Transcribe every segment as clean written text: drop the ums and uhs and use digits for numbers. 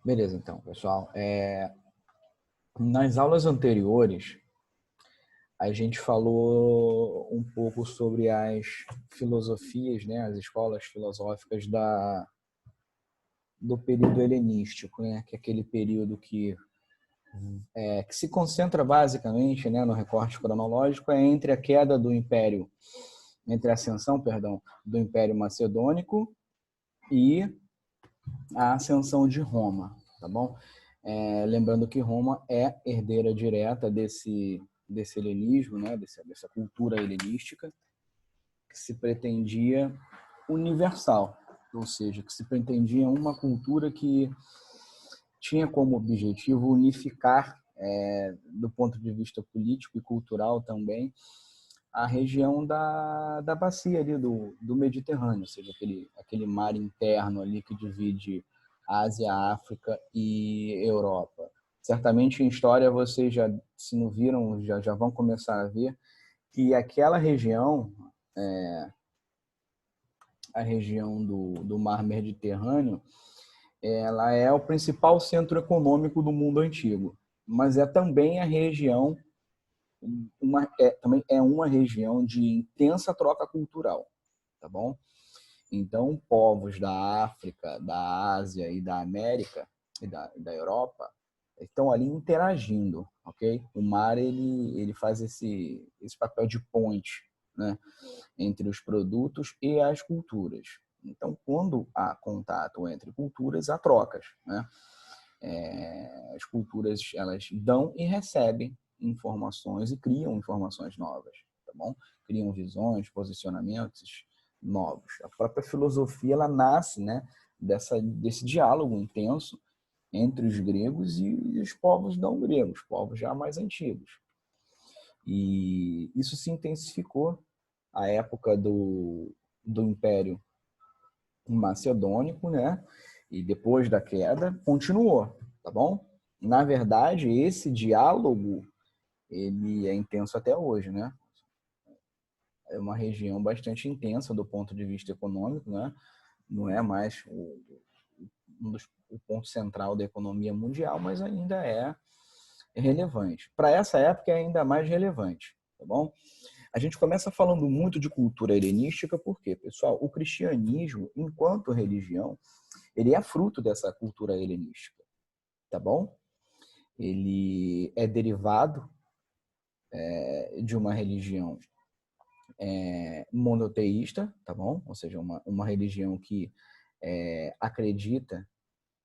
Beleza, então, pessoal. Nas aulas anteriores, a gente falou um pouco sobre as filosofias, né, as escolas filosóficas do período helenístico, né, que é aquele período que se concentra basicamente, né, no recorte cronológico, é entre a queda do Império, entre a ascensão, perdão, do Império Macedônico e a ascensão de Roma, tá bom? Lembrando que Roma é herdeira direta desse helenismo, né? Dessa cultura helenística, que se pretendia universal, ou seja, que se pretendia uma cultura que tinha como objetivo unificar, do ponto de vista político e cultural também, a região da bacia ali do Mediterrâneo, ou seja, aquele mar interno ali que divide Ásia, África e Europa. Certamente em história vocês já, se não viram, já vão começar a ver que aquela região, a região do mar Mediterrâneo, ela é o principal centro econômico do mundo antigo, mas é também a região também é uma região de intensa troca cultural, tá bom? Então, povos da África, da Ásia e da América e da Europa estão ali interagindo, ok? O mar ele faz esse papel de ponte, né, entre os produtos e as culturas. Então, quando há contato entre culturas, há trocas, né? As culturas elas dão e recebem informações e criam informações novas, tá bom? Criam visões, posicionamentos novos. A própria filosofia ela nasce, né, desse diálogo intenso entre os gregos e os povos não gregos, povos já mais antigos. E isso se intensificou à época do Império Macedônico, né? E depois da queda, continuou, tá bom? Na verdade, esse diálogo, ele é intenso até hoje, né? É uma região bastante intensa do ponto de vista econômico, né? Não é mais o ponto central da economia mundial, mas ainda é relevante. Para essa época é ainda mais relevante, tá bom? A gente começa falando muito de cultura helenística, porque, pessoal, o cristianismo, enquanto religião, ele é fruto dessa cultura helenística, tá bom? Ele é derivado de uma religião monoteísta, tá bom? Ou seja, uma religião que acredita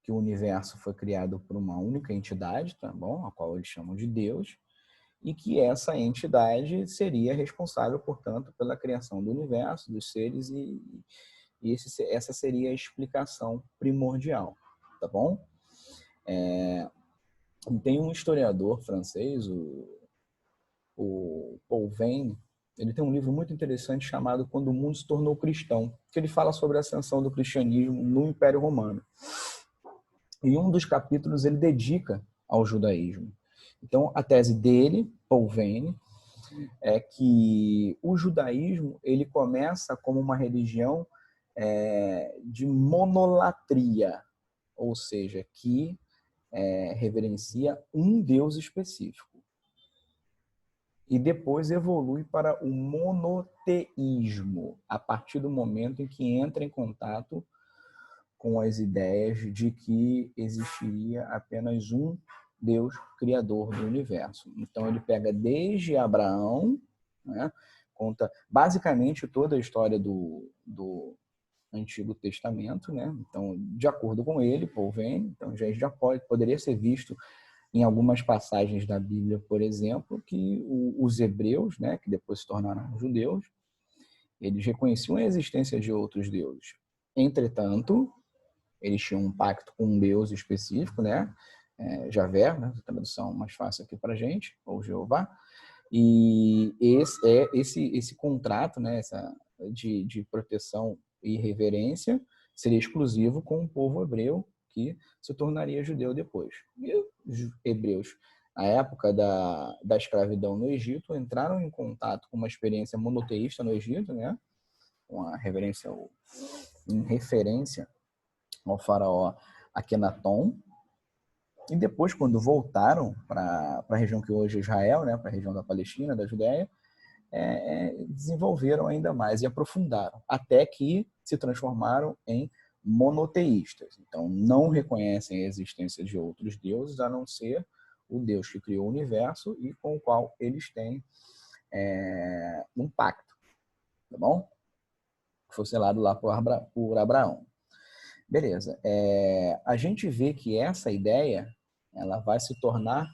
que o universo foi criado por uma única entidade, tá bom? A qual eles chamam de Deus, e que essa entidade seria responsável, portanto, pela criação do universo, dos seres, e essa seria a explicação primordial, tá bom? Tem um historiador francês, o Paul Veyne, ele tem um livro muito interessante chamado Quando o Mundo se Tornou Cristão, que ele fala sobre a ascensão do cristianismo no Império Romano. E um dos capítulos ele dedica ao judaísmo. Então, a tese dele, Paul Veyne, é que o judaísmo ele começa como uma religião de monolatria, ou seja, que reverencia um Deus específico. E depois evolui para o monoteísmo, a partir do momento em que entra em contato com as ideias de que existiria apenas um Deus criador do universo. Então ele pega desde Abraão, né, conta basicamente toda a história do Antigo Testamento, né? Então, de acordo com ele, Paul Veyne, então já poderia ser visto em algumas passagens da Bíblia, por exemplo, que os hebreus, né, que depois se tornaram judeus, eles reconheciam a existência de outros deuses. Entretanto, eles tinham um pacto com um deus específico, né, Javé, né, a tradução mais fácil aqui para a gente, ou Jeová, e esse contrato, né, de proteção e reverência seria exclusivo com o povo hebreu, que se tornaria judeu depois. E os hebreus, na época da escravidão no Egito, entraram em contato com uma experiência monoteísta no Egito, né? Uma reverência em referência ao faraó Akenaton, E depois, quando voltaram para a região que hoje é Israel, né, para a região da Palestina, da Judéia, desenvolveram ainda mais e aprofundaram, até que se transformaram em monoteístas. Então, não reconhecem a existência de outros deuses, a não ser o Deus que criou o universo e com o qual eles têm um pacto, tá bom? Que foi selado lá por Abraão. Beleza. A gente vê que essa ideia ela vai se tornar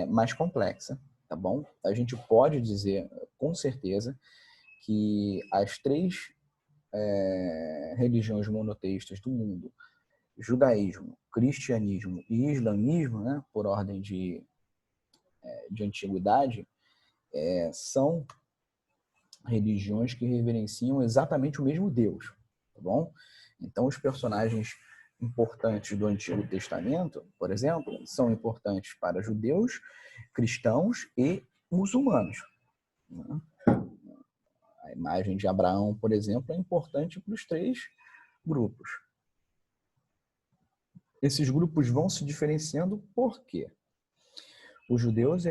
mais complexa, tá bom? A gente pode dizer com certeza que as três religiões monoteístas do mundo, judaísmo, cristianismo e islamismo, né, por ordem de antiguidade, são religiões que reverenciam exatamente o mesmo Deus, tá bom? Então, os personagens importantes do Antigo Testamento, por exemplo, são importantes para judeus, cristãos e muçulmanos. Né? A imagem de Abraão, por exemplo, é importante para os três grupos. Esses grupos vão se diferenciando por quê? Os judeus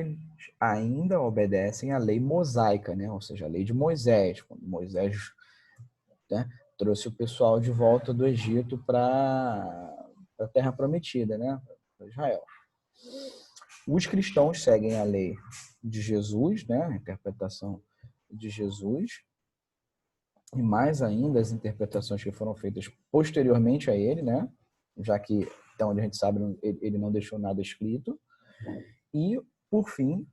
ainda obedecem à lei mosaica, né? Ou seja, a lei de Moisés. Quando Moisés, né, trouxe o pessoal de volta do Egito para a Terra Prometida, né? Para Israel. Os cristãos seguem a lei de Jesus, né? A interpretação de Jesus, e mais ainda as interpretações que foram feitas posteriormente a ele, né? Já que, até onde a gente sabe, ele não deixou nada escrito. E, por fim,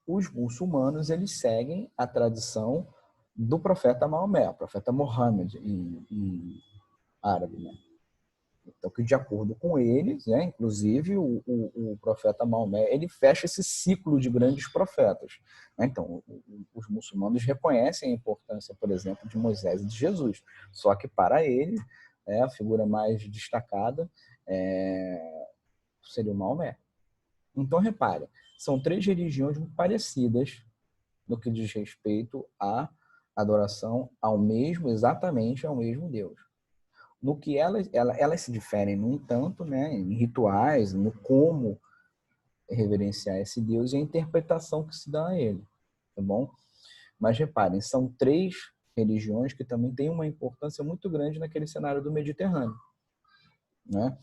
os muçulmanos eles seguem a tradição do profeta Maomé, o profeta Muhammad em árabe, né? Então, que de acordo com eles, né, inclusive o profeta Maomé, ele fecha esse ciclo de grandes profetas. Né? Então, os muçulmanos reconhecem a importância, por exemplo, de Moisés e de Jesus. Só que para ele, a figura mais destacada seria o Maomé. Então, repare, são três religiões muito parecidas no que diz respeito à adoração exatamente ao mesmo Deus. No que elas se diferem, no entanto, né, em rituais, no como reverenciar esse Deus e a interpretação que se dá a ele, tá bom? Mas reparem, são três religiões que também têm uma importância muito grande naquele cenário do Mediterrâneo, né?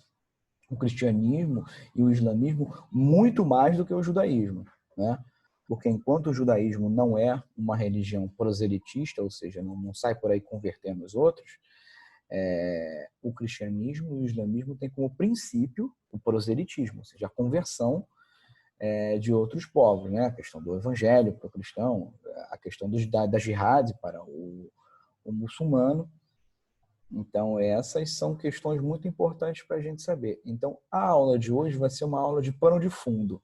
O cristianismo e o islamismo muito mais do que o judaísmo, né? Porque enquanto o judaísmo não é uma religião proselitista, ou seja, não sai por aí convertendo os outros, o cristianismo e o islamismo têm como princípio o proselitismo, ou seja, a conversão de outros povos, né? A questão do evangelho para o cristão, a questão da jihad para o muçulmano. Então, essas são questões muito importantes para a gente saber. Então, a aula de hoje vai ser uma aula de pano de fundo,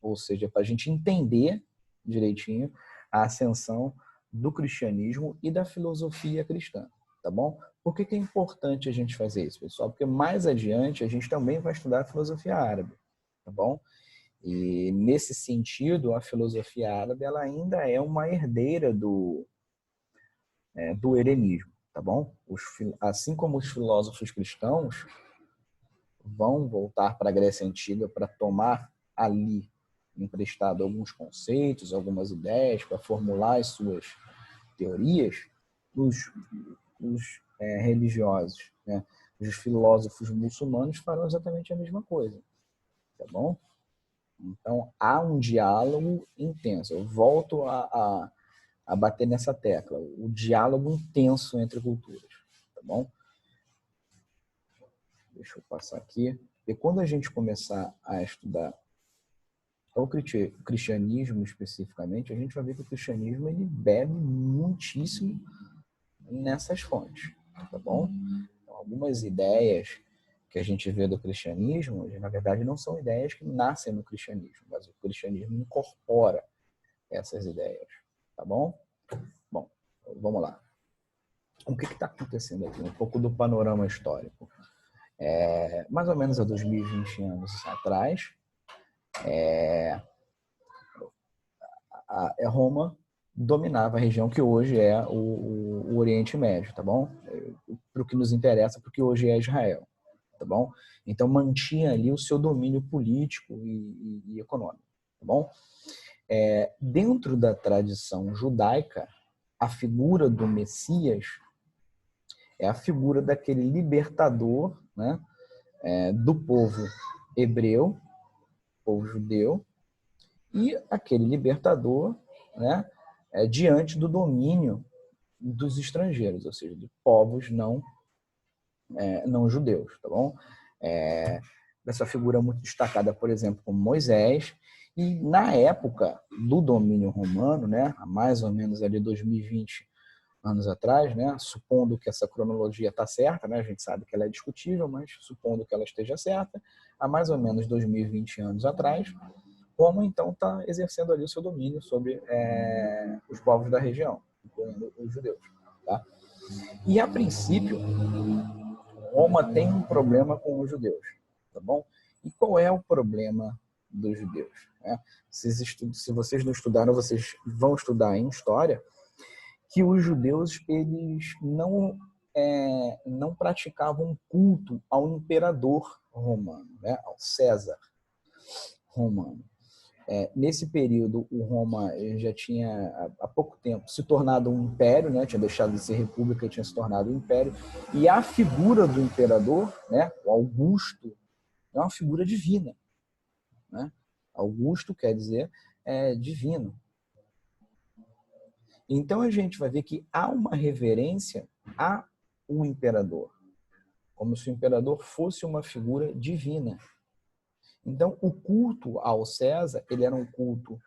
ou seja, para a gente entender direitinho a ascensão do cristianismo e da filosofia cristã, tá bom? Por que é importante a gente fazer isso, pessoal? Porque mais adiante a gente também vai estudar a filosofia árabe, tá bom? E nesse sentido, a filosofia árabe ela ainda é uma herdeira do helenismo, tá bom? Assim como os filósofos cristãos vão voltar para a Grécia Antiga para tomar ali emprestado alguns conceitos, algumas ideias, para formular as suas teorias, os religiosos, né? Os filósofos muçulmanos farão exatamente a mesma coisa, tá bom? Então, há um diálogo intenso. Eu volto a bater nessa tecla. O diálogo intenso entre culturas, tá bom? Deixa eu passar aqui. E quando a gente começar a estudar o cristianismo especificamente, a gente vai ver que o cristianismo ele bebe muitíssimo nessas fontes, tá bom? Então, algumas ideias que a gente vê do cristianismo, na verdade, não são ideias que nascem no cristianismo, mas o cristianismo incorpora essas ideias, tá bom? Bom, vamos lá. O que está acontecendo aqui? Um pouco do panorama histórico. Mais ou menos há 2020 anos atrás, Roma dominava a região que hoje é o Oriente Médio, tá bom? Para o que nos interessa, porque hoje é Israel, tá bom? Então mantinha ali o seu domínio político e econômico, tá bom? Dentro da tradição judaica, a figura do Messias é a figura daquele libertador, né, do povo hebreu, povo judeu, e aquele libertador, né, diante do domínio dos estrangeiros, ou seja, de povos não judeus, tá bom? Essa figura muito destacada, por exemplo, como Moisés, e na época do domínio romano, né, há mais ou menos ali 2020 anos atrás, né, supondo que essa cronologia está certa, né, a gente sabe que ela é discutível, mas supondo que ela esteja certa, há mais ou menos 2020 anos atrás, Roma então está exercendo ali o seu domínio sobre os povos da região, incluindo os judeus, tá? E a princípio, Roma tem um problema com os judeus, tá bom? E qual é o problema dos judeus? Se vocês não estudaram, vocês vão estudar em história, que os judeus eles não praticavam culto ao imperador romano, né? Ao César romano. Nesse período, o Roma já tinha, há pouco tempo, se tornado um império, né? Tinha deixado de ser república e tinha se tornado um império. E a figura do imperador, né? O Augusto, é uma figura divina, né? Augusto quer dizer divino. Então, a gente vai ver que há uma reverência ao imperador, como se o imperador fosse uma figura divina. Então, o culto ao César, ele era um culto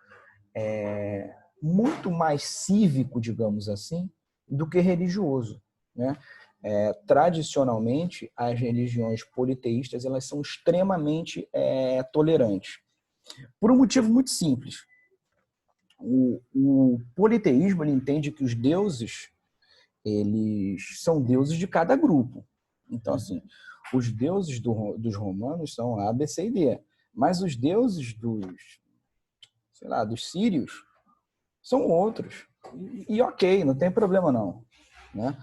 muito mais cívico, digamos assim, do que religioso, né? Tradicionalmente, as religiões politeístas elas são extremamente tolerantes, por um motivo muito simples. O politeísmo ele entende que os deuses eles são deuses de cada grupo. Então, assim, os deuses dos romanos são A, B, C e D, mas os deuses dos sírios são outros. E ok, não tem problema não, né?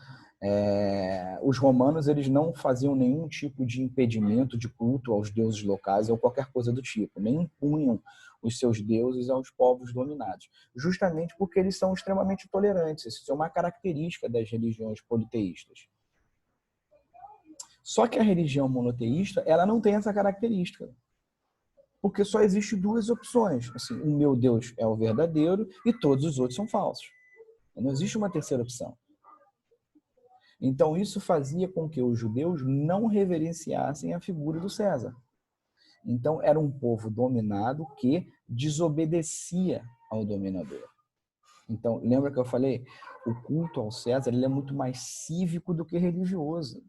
Os romanos eles não faziam nenhum tipo de impedimento de culto aos deuses locais ou qualquer coisa do tipo, nem impunham os seus deuses aos povos dominados, justamente porque eles são extremamente tolerantes. Isso é uma característica das religiões politeístas. Só que a religião monoteísta ela não tem essa característica, porque só existe duas opções. Assim, o meu Deus é o verdadeiro e todos os outros são falsos. Não existe uma terceira opção. Então, isso fazia com que os judeus não reverenciassem a figura do César. Então, era um povo dominado que desobedecia ao dominador. Então, lembra que eu falei? O culto ao César ele é muito mais cívico do que religioso.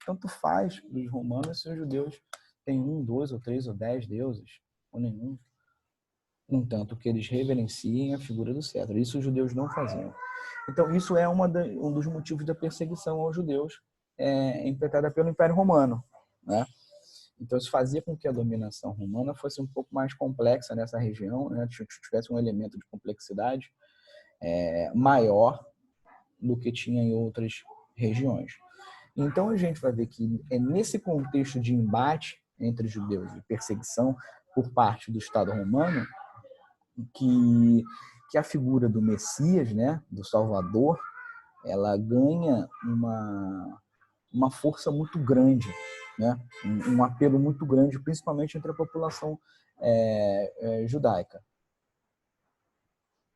Tanto faz os romanos se os judeus têm 1, 2 ou 3 ou 10 deuses, ou nenhum. Entanto, que eles reverenciem a figura do César. Isso os judeus não faziam. Então, isso é um dos motivos da perseguição aos judeus impetrada pelo Império Romano, né? Então, isso fazia com que a dominação romana fosse um pouco mais complexa nessa região, né? Tivesse um elemento de complexidade maior do que tinha em outras regiões. Então, a gente vai ver que é nesse contexto de embate entre judeus e perseguição por parte do Estado romano que a figura do Messias, né, do Salvador, ela ganha uma força muito grande, né, um apelo muito grande, principalmente entre a população judaica.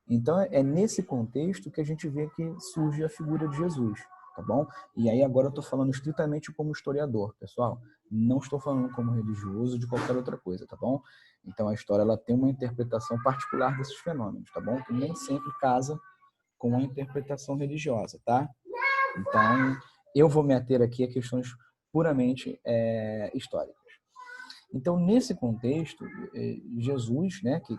Então, é nesse contexto que a gente vê que surge a figura de Jesus, tá bom? E aí agora eu estou falando estritamente como historiador, pessoal. Não estou falando como religioso de qualquer outra coisa, tá bom? Então, a história ela tem uma interpretação particular desses fenômenos, tá bom? Que nem sempre casa com a interpretação religiosa, tá? Então, eu vou me ater aqui a questões puramente históricas. Então, nesse contexto, Jesus, né, que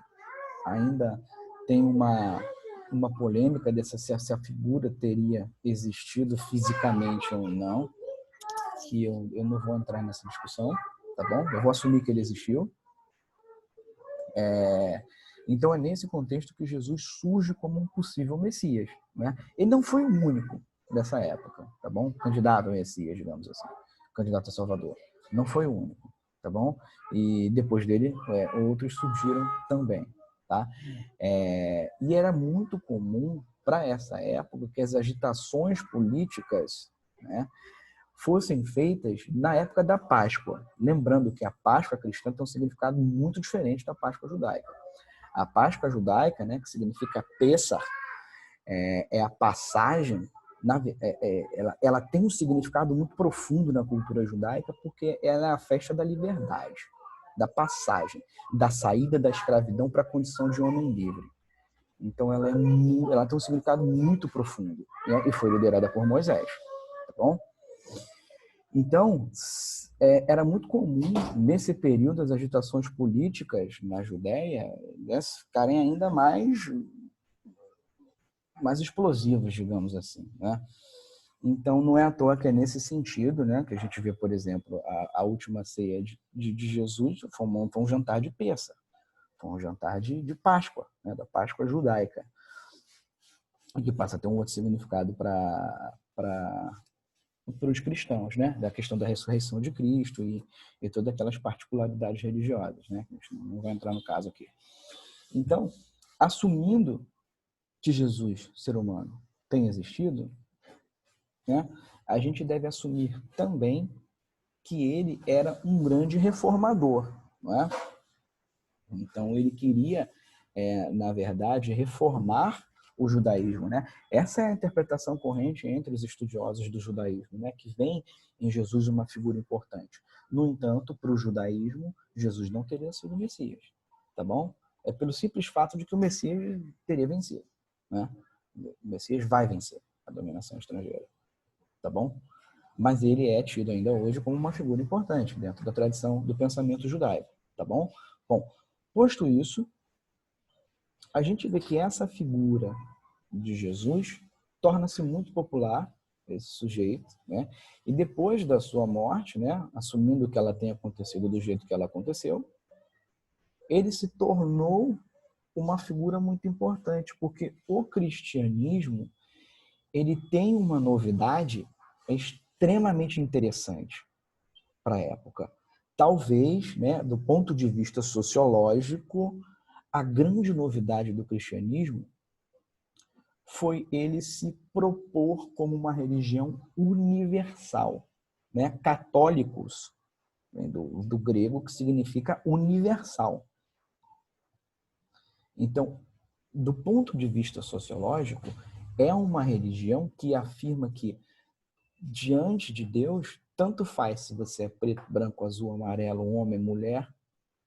ainda tem uma polêmica dessa se a figura teria existido fisicamente ou não, que eu não vou entrar nessa discussão, tá bom? Eu vou assumir que ele existiu. Então é nesse contexto que Jesus surge como um possível Messias, né? Ele não foi o único dessa época, tá bom? Candidato a Messias, digamos assim, candidato a Salvador. Não foi o único, tá bom? E depois dele, outros surgiram também, tá? E era muito comum para essa época que as agitações políticas, né, fossem feitas na época da Páscoa. Lembrando que a Páscoa cristã tem um significado muito diferente da Páscoa judaica. A Páscoa judaica, né, que significa Pessah, é a passagem, ela tem um significado muito profundo na cultura judaica, porque ela é a festa da liberdade, da passagem, da saída da escravidão para a condição de homem livre. Então ela tem um significado muito profundo, né? E foi liderada por Moisés, tá bom? Então, era muito comum, nesse período, as agitações políticas na Judéia, né, ficarem ainda mais explosivas, digamos assim, né? Então, não é à toa que é nesse sentido, né, que a gente vê, por exemplo, a última ceia de Jesus foi um jantar de Pêssar, foi um jantar de Páscoa, né, da Páscoa judaica, que passa a ter um outro significado para os cristãos, né, da questão da ressurreição de Cristo e todas aquelas particularidades religiosas, né, que a gente não vai entrar no caso aqui. Então, assumindo que Jesus, ser humano, tem existido, né, a gente deve assumir também que ele era um grande reformador, não é? Então, ele queria, na verdade, reformar o judaísmo, né? Essa é a interpretação corrente entre os estudiosos do judaísmo, né? Que vem em Jesus uma figura importante. No entanto, para o judaísmo, Jesus não teria sido o Messias, tá bom? É pelo simples fato de que o Messias teria vencido, né? O Messias vai vencer a dominação estrangeira, tá bom? Mas ele é tido ainda hoje como uma figura importante dentro da tradição do pensamento judaico, tá bom? Bom, posto isso, a gente vê que essa figura de Jesus torna-se muito popular, esse sujeito, né? E depois da sua morte, né, assumindo que ela tenha acontecido do jeito que ela aconteceu, ele se tornou uma figura muito importante, porque o cristianismo, ele tem uma novidade extremamente interessante para a época. Talvez, né, do ponto de vista sociológico, a grande novidade do cristianismo foi ele se propor como uma religião universal, né? Católicos, vem do grego, que significa universal. Então, do ponto de vista sociológico, é uma religião que afirma que, diante de Deus, tanto faz se você é preto, branco, azul, amarelo, homem, mulher,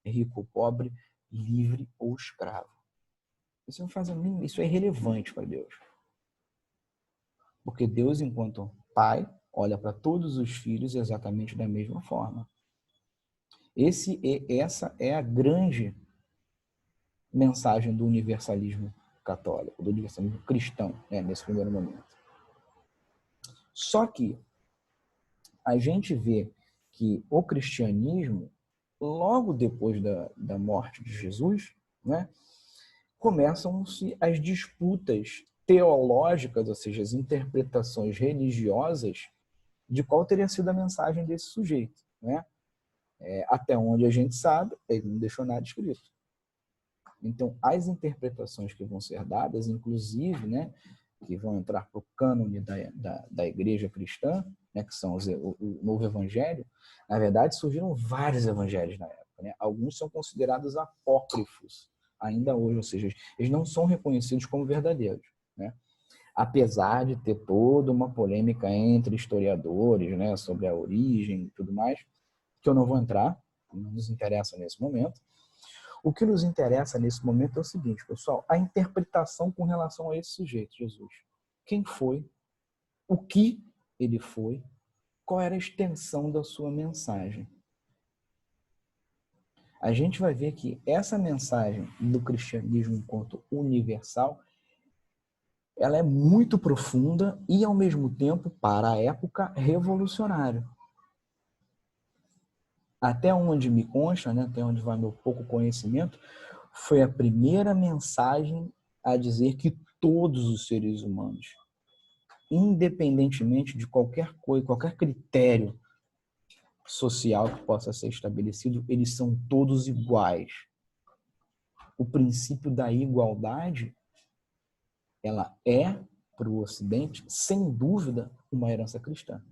rico ou pobre, livre ou escravo. Isso não faz isso é irrelevante para Deus. Porque Deus, enquanto pai, olha para todos os filhos exatamente da mesma forma. Essa é a grande mensagem do universalismo católico, do universalismo cristão, né, nesse primeiro momento. Só que a gente vê que o cristianismo, logo depois da morte de Jesus, né, começam-se as disputas teológicas, ou seja, as interpretações religiosas de qual teria sido a mensagem desse sujeito, né? Até onde a gente sabe, ele não deixou nada escrito. Então, as interpretações que vão ser dadas, inclusive, né, que vão entrar para o cânone da igreja cristã, né, que são o Novo Evangelho, na verdade, surgiram vários evangelhos na época. Né? Alguns são considerados apócrifos ainda hoje, ou seja, eles não são reconhecidos como verdadeiros. Né? Apesar de ter toda uma polêmica entre historiadores, né, sobre a origem e tudo mais, que eu não vou entrar, não nos interessa nesse momento. O que nos interessa nesse momento é o seguinte, pessoal, a interpretação com relação a esse sujeito, Jesus. Quem foi? O que ele foi? Qual era a extensão da sua mensagem? A gente vai ver que essa mensagem do cristianismo enquanto universal, ela é muito profunda e, ao mesmo tempo, para a época, revolucionária. Até onde me consta, né, até onde vai meu pouco conhecimento, foi a primeira mensagem a dizer que todos os seres humanos, independentemente de qualquer coisa, qualquer critério social que possa ser estabelecido, eles são todos iguais. O princípio da igualdade, ela é, para o Ocidente, sem dúvida, uma herança cristã.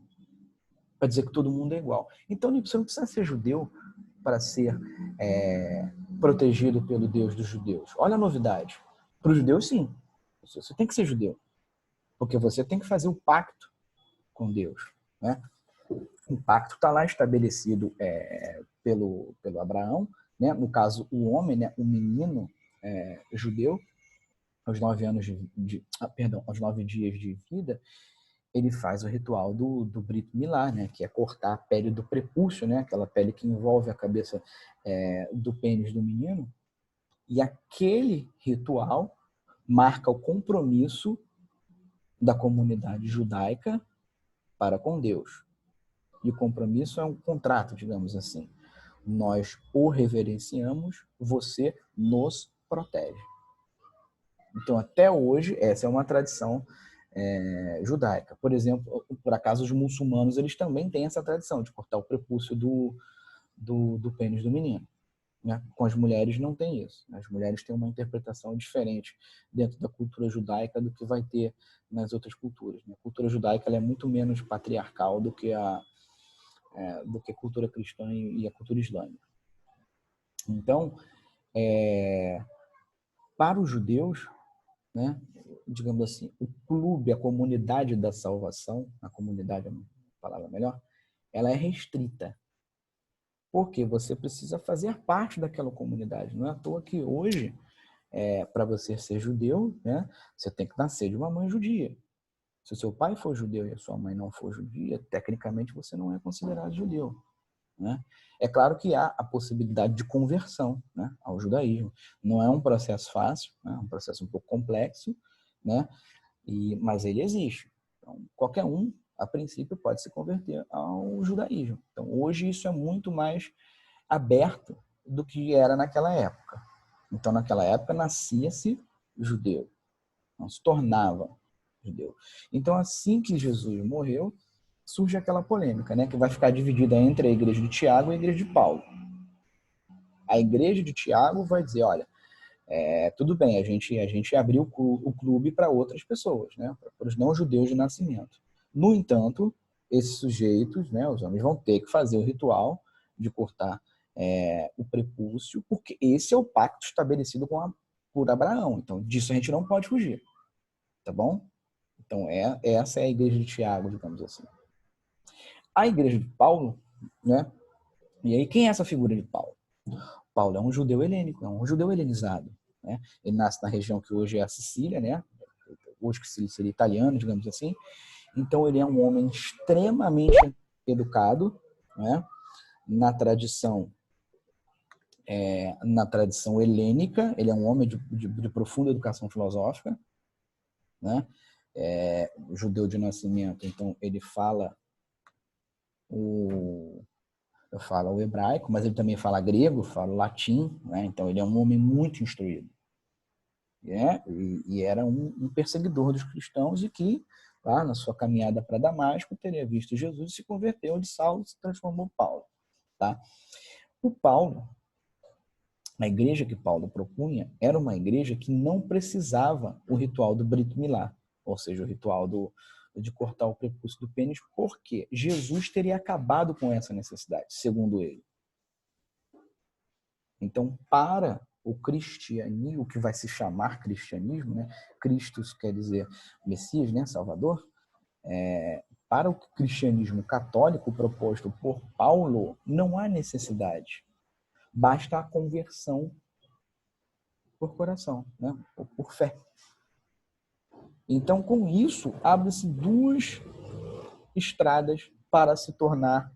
Para dizer que todo mundo é igual. Então, você não precisa ser judeu para ser protegido pelo Deus dos judeus. Olha a novidade. Para os judeus, sim. Você tem que ser judeu. Porque você tem que fazer o pacto com Deus. Né? O pacto está lá estabelecido pelo Abraão. Né? No caso, o homem, né? O menino judeu, aos 9 anos aos 9 dias de vida, ele faz o ritual do Brit Milá, né, que é cortar a pele do prepúcio, né, aquela pele que envolve a cabeça do pênis do menino. E aquele ritual marca o compromisso da comunidade judaica para com Deus. E o compromisso é um contrato, digamos assim. Nós o reverenciamos, você nos protege. Então, até hoje, essa é uma tradição judaica. Por exemplo, por acaso, os muçulmanos eles também têm essa tradição de cortar o prepúcio do pênis do menino. Né? Com as mulheres não tem isso. As mulheres têm uma interpretação diferente dentro da cultura judaica do que vai ter nas outras culturas. Né? A cultura judaica ela é muito menos patriarcal do que a cultura cristã e a cultura islâmica. Então, para os judeus, né, digamos assim, o clube, a comunidade da salvação, a comunidade é uma palavra melhor, ela é restrita. Porque você precisa fazer parte daquela comunidade. Não é à toa que hoje, para você ser judeu, né, você tem que nascer de uma mãe judia. Se o seu pai for judeu e a sua mãe não for judia, tecnicamente você não é considerado judeu. Né? É claro que há a possibilidade de conversão, né, ao judaísmo. Não é um processo fácil, né, é um processo um pouco complexo, né, mas ele existe. Então, qualquer um, a princípio, pode se converter ao judaísmo. Então, hoje isso é muito mais aberto do que era naquela época. Então, naquela época, nascia-se judeu, não se tornava judeu. Então, assim que Jesus morreu, surge aquela polêmica, né, que vai ficar dividida entre a igreja de Tiago e a igreja de Paulo. A igreja de Tiago vai dizer, olha, tudo bem, a gente abriu o clube para outras pessoas, né, para os não-judeus de nascimento. No entanto, esses sujeitos, né, os homens vão ter que fazer o ritual de cortar o prepúcio, porque esse é o pacto estabelecido por Abraão. Então, disso a gente não pode fugir. Tá bom? Então, essa é a igreja de Tiago, digamos assim. A igreja de Paulo, né? E aí, quem é essa figura de Paulo? Paulo é um judeu helênico, é um judeu helenizado. Né? Ele nasce na região que hoje é a Sicília, né? Hoje que seria italiano, digamos assim. Então, ele é um homem extremamente educado, né? Na tradição helênica, ele é um homem de profunda educação filosófica, né? Judeu de nascimento, então ele fala o hebraico, mas ele também fala grego, fala latim, né? Então ele é um homem muito instruído. Né? E era um perseguidor dos cristãos e que, lá na sua caminhada para Damasco, teria visto Jesus e se converteu, de Saulo se transformou em Paulo. Tá? O Paulo, a igreja que Paulo propunha, era uma igreja que não precisava o ritual do Brit Milá, ou seja, o ritual de cortar o prepúcio do pênis, porque Jesus teria acabado com essa necessidade, segundo ele. Então, para o cristianismo, o que vai se chamar cristianismo, né? Christus quer dizer Messias, né? Salvador. Para o cristianismo católico proposto por Paulo, não há necessidade. Basta a conversão por coração, né? Por fé. Então, com isso, abre-se duas estradas para se tornar,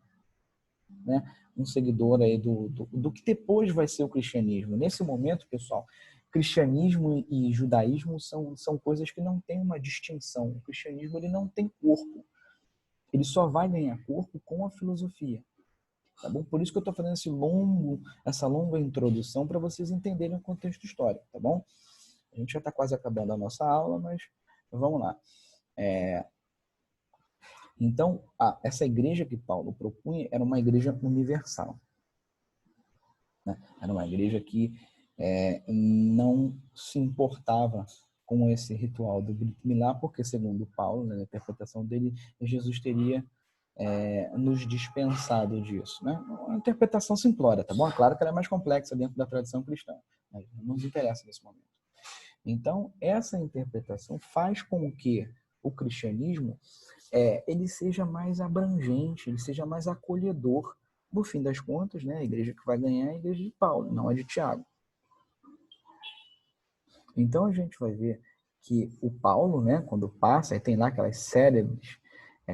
né, um seguidor aí do que depois vai ser o cristianismo. Nesse momento, pessoal, cristianismo e judaísmo são coisas que não têm uma distinção. O cristianismo ele não tem corpo. Ele só vai ganhar corpo com a filosofia. Tá bom? Por isso que eu estou fazendo essa longa introdução para vocês entenderem o contexto histórico, tá bom? A gente já está quase acabando a nossa aula, mas vamos lá. Então, essa igreja que Paulo propunha era uma igreja universal, né? Era uma igreja que não se importava com esse ritual do Brit Milá, porque, segundo Paulo, né, na interpretação dele, Jesus teria nos dispensado disso, né? Uma interpretação simplória, tá bom? É claro que ela é mais complexa dentro da tradição cristã, mas não nos interessa nesse momento. Então, essa interpretação faz com que o cristianismo ele seja mais abrangente, ele seja mais acolhedor. No fim das contas, né, a igreja que vai ganhar é a igreja de Paulo, não a de Tiago. Então, a gente vai ver que o Paulo, né, quando passa, e tem lá aquelas célebres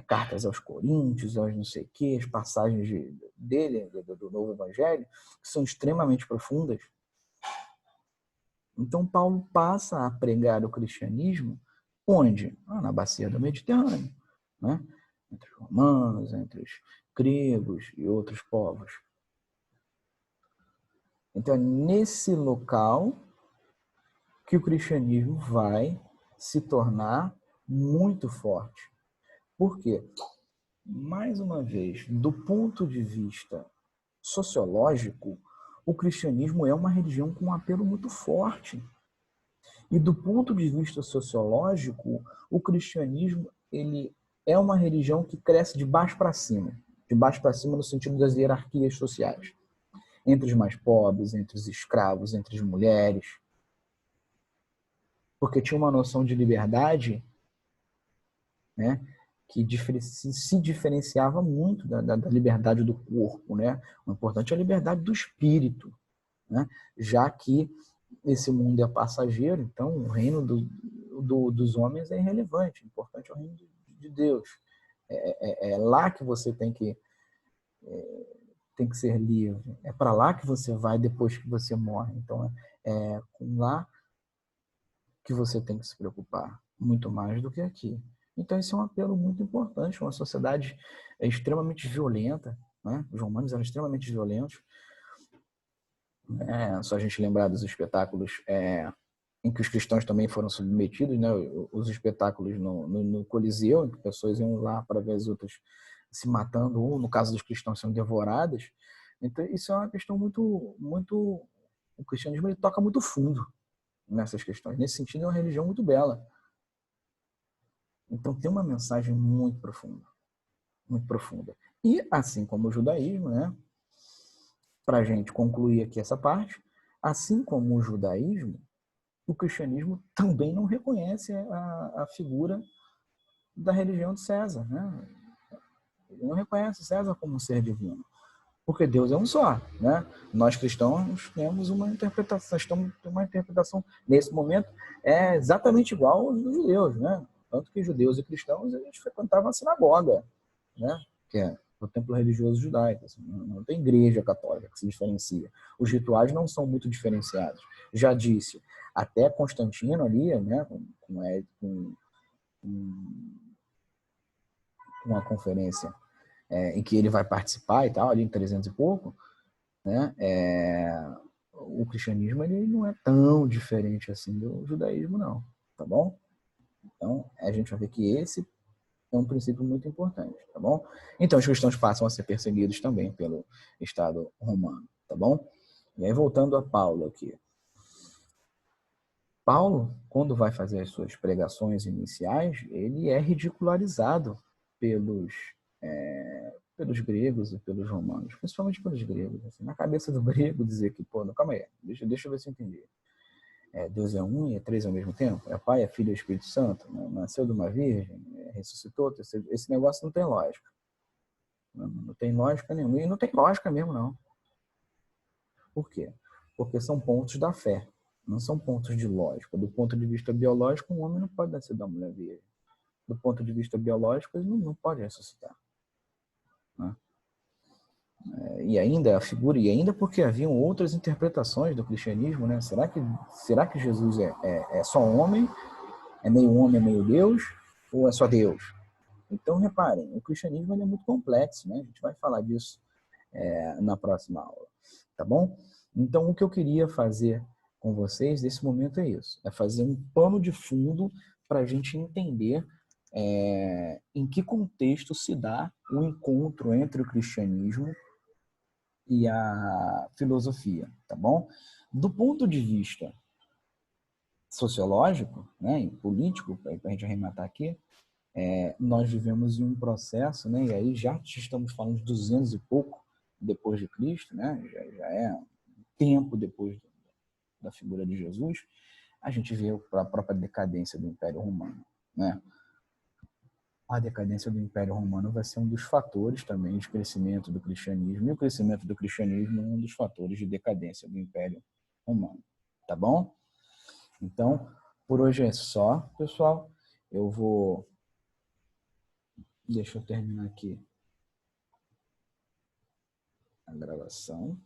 cartas aos Coríntios, aos não sei o quê, as passagens dele, do Novo Evangelho, que são extremamente profundas. Então, Paulo passa a pregar o cristianismo onde? Na bacia do Mediterrâneo, né? Entre os romanos, entre os gregos e outros povos. Então, é nesse local que o cristianismo vai se tornar muito forte. Por quê? Mais uma vez, do ponto de vista sociológico, o cristianismo é uma religião com um apelo muito forte. E do ponto de vista sociológico, o cristianismo ele é uma religião que cresce de baixo para cima. De baixo para cima no sentido das hierarquias sociais. Entre os mais pobres, entre os escravos, entre as mulheres. Porque tinha uma noção de liberdade, né, que se diferenciava muito da liberdade do corpo, né? O importante é a liberdade do espírito, né? Já que esse mundo é passageiro, então o reino dos homens é irrelevante. O importante é o reino de Deus. É lá que você tem que ser livre. É para lá que você vai depois que você morre. Então é com lá que você tem que se preocupar, muito mais do que aqui. Então, esse é um apelo muito importante. Uma sociedade extremamente violenta, né? Os romanos eram extremamente violentos. Só a gente lembrar dos espetáculos em que os cristãos também foram submetidos, né? Os espetáculos no Coliseu, em que pessoas iam lá para ver as outras se matando, ou no caso dos cristãos sendo devoradas. Então, isso é uma questão muito, muito... O cristianismo ele toca muito fundo nessas questões. Nesse sentido, é uma religião muito bela. Então, tem uma mensagem muito profunda. Muito profunda. E, assim como o judaísmo, né? Para a gente concluir aqui essa parte, assim como o judaísmo, o cristianismo também não reconhece a figura da religião de César, né? Ele não reconhece César como um ser divino, porque Deus é um só, né? Nós cristãos temos uma interpretação nesse momento exatamente igual aos dos judeus, né? Tanto que judeus e cristãos eles frequentavam a sinagoga, né? Que é o templo religioso judaico. Assim, não tem igreja católica que se diferencia. Os rituais não são muito diferenciados. Já disse, até Constantino ali, né? Com uma conferência em que ele vai participar e tal, ali em 300 e pouco, né? O cristianismo ele não é tão diferente assim do judaísmo, não, tá bom? Então, a gente vai ver que esse é um princípio muito importante, tá bom? Então, os cristãos passam a ser perseguidos também pelo Estado romano, tá bom? E aí, voltando a Paulo aqui. Paulo, quando vai fazer as suas pregações iniciais, ele é ridicularizado pelos gregos e pelos romanos, principalmente pelos gregos. Assim, na cabeça do grego dizer que, pô, não, calma aí, deixa eu ver se eu entendi. Deus é um e é três ao mesmo tempo? É Pai, é Filho e é Espírito Santo? Nasceu de uma virgem? Ressuscitou? Esse negócio não tem lógica. Não tem lógica nenhuma. E não tem lógica mesmo, não. Por quê? Porque são pontos da fé, não são pontos de lógica. Do ponto de vista biológico, um homem não pode nascer da mulher virgem. Do ponto de vista biológico, ele não pode ressuscitar. Né? E ainda porque haviam outras interpretações do cristianismo, né? Será que Jesus é só homem? É meio Deus? Ou é só Deus? Então, reparem, o cristianismo é muito complexo, né? A gente vai falar disso na próxima aula, tá bom? Então, o que eu queria fazer com vocês nesse momento é isso, é fazer um pano de fundo para a gente entender em que contexto se dá o encontro entre o cristianismo e a filosofia, tá bom? Do ponto de vista sociológico, né, e político, para a gente arrematar aqui, nós vivemos em um processo, né, e aí já estamos falando de 200 e pouco depois de Cristo, né, já é um tempo depois da figura de Jesus, a gente vê a própria decadência do Império Romano, né? A decadência do Império Romano vai ser um dos fatores também de crescimento do cristianismo, e o crescimento do cristianismo é um dos fatores de decadência do Império Romano, tá bom? Então, por hoje é só, pessoal. Deixa eu terminar aqui a gravação.